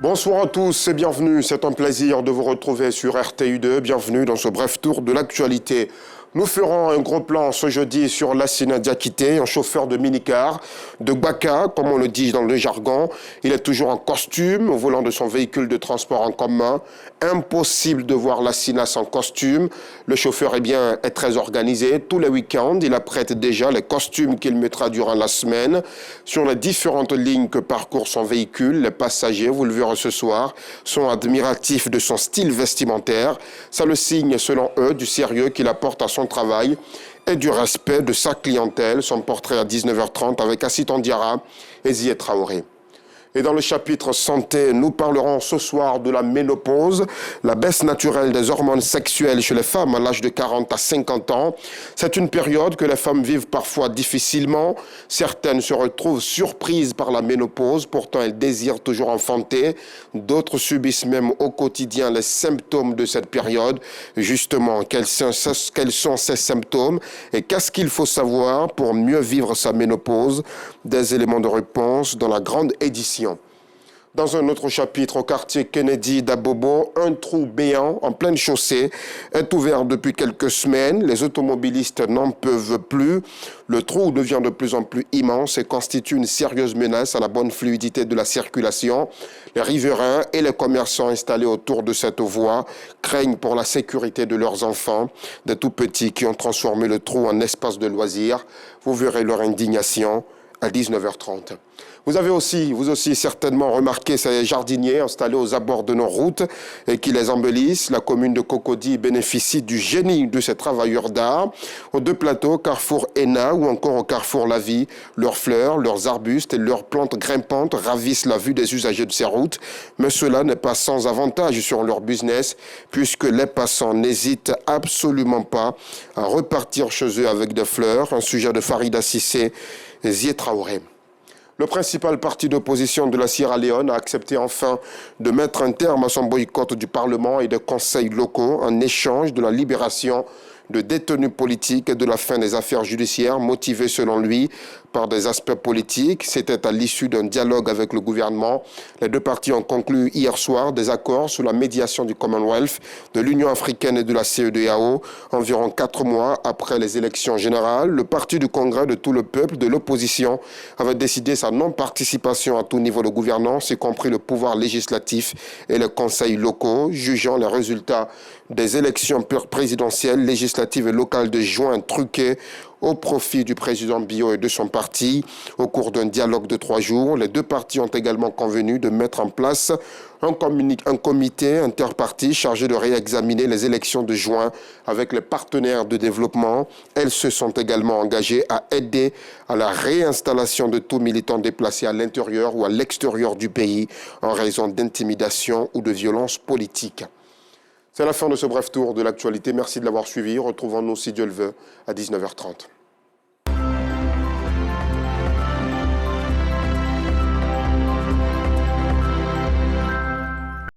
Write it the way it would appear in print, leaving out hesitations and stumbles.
Bonsoir à tous et bienvenue. C'est un plaisir de vous retrouver sur RTU2. Bienvenue dans ce bref tour de l'actualité. Nous ferons un gros plan ce jeudi sur Lassina Diakité, un chauffeur de minicar de Baka, comme on le dit dans le jargon. Il est toujours en costume au volant de son véhicule de transport en commun. Impossible de voir Lassina sans costume. Le chauffeur est très organisé. Tous les week-ends, il apprête déjà les costumes qu'il mettra durant la semaine. Sur les différentes lignes que parcourt son véhicule, les passagers, vous le verrez ce soir, sont admiratifs de son style vestimentaire. Ça le signe, selon eux, du sérieux qu'il apporte à son travail et du respect de sa clientèle. Son portrait à 19h30 avec Assitan Diarra et Ziet Traoré. Et dans le chapitre santé, nous parlerons ce soir de la ménopause, la baisse naturelle des hormones sexuelles chez les femmes à l'âge de 40 à 50 ans. C'est une période que les femmes vivent parfois difficilement. Certaines se retrouvent surprises par la ménopause, pourtant elles désirent toujours enfanter. D'autres subissent même au quotidien les symptômes de cette période. Justement, quels sont ces symptômes et qu'est-ce qu'il faut savoir pour mieux vivre sa ménopause? Des éléments de réponse dans la grande édition. Dans un autre chapitre, au quartier Kennedy d'Abobo, un trou béant en pleine chaussée est ouvert depuis quelques semaines. Les automobilistes n'en peuvent plus. Le trou devient de plus en plus immense et constitue une sérieuse menace à la bonne fluidité de la circulation. Les riverains et les commerçants installés autour de cette voie craignent pour la sécurité de leurs enfants, des tout-petits qui ont transformé le trou en espace de loisirs. Vous verrez leur indignation à 19h30. Vous aussi certainement remarqué ces jardiniers installés aux abords de nos routes et qui les embellissent. La commune de Cocody bénéficie du génie de ces travailleurs d'art. Aux deux plateaux, Carrefour Hénin ou encore au Carrefour La Vie, leurs fleurs, leurs arbustes et leurs plantes grimpantes ravissent la vue des usagers de ces routes. Mais cela n'est pas sans avantage sur leur business puisque les passants n'hésitent absolument pas à repartir chez eux avec des fleurs. Un sujet de Farida Cissé et Ziet Traoré. Le principal parti d'opposition de la Sierra Leone a accepté enfin de mettre un terme à son boycott du Parlement et des conseils locaux en échange de la libération de détenus politiques et de la fin des affaires judiciaires motivées selon lui par des aspects politiques. C'était à l'issue d'un dialogue avec le gouvernement. Les deux partis ont conclu hier soir des accords sous la médiation du Commonwealth, de l'Union africaine et de la CEDEAO. Environ 4 mois après les élections générales, le parti du Congrès de tout le peuple de l'opposition avait décidé sa non-participation à tout niveau de gouvernance, y compris le pouvoir législatif et les conseils locaux, jugeant les résultats des élections présidentielles, législatives et locales de juin truquées au profit du président Bio et de son parti. Au cours d'un dialogue de 3 jours, les deux partis ont également convenu de mettre en place un comité interparti chargé de réexaminer les élections de juin avec les partenaires de développement. Elles se sont également engagées à aider à la réinstallation de tout militant déplacé à l'intérieur ou à l'extérieur du pays en raison d'intimidation ou de violences politiques. C'est la fin de ce bref tour de l'actualité. Merci de l'avoir suivi. Retrouvons-nous, si Dieu le veut, à 19h30.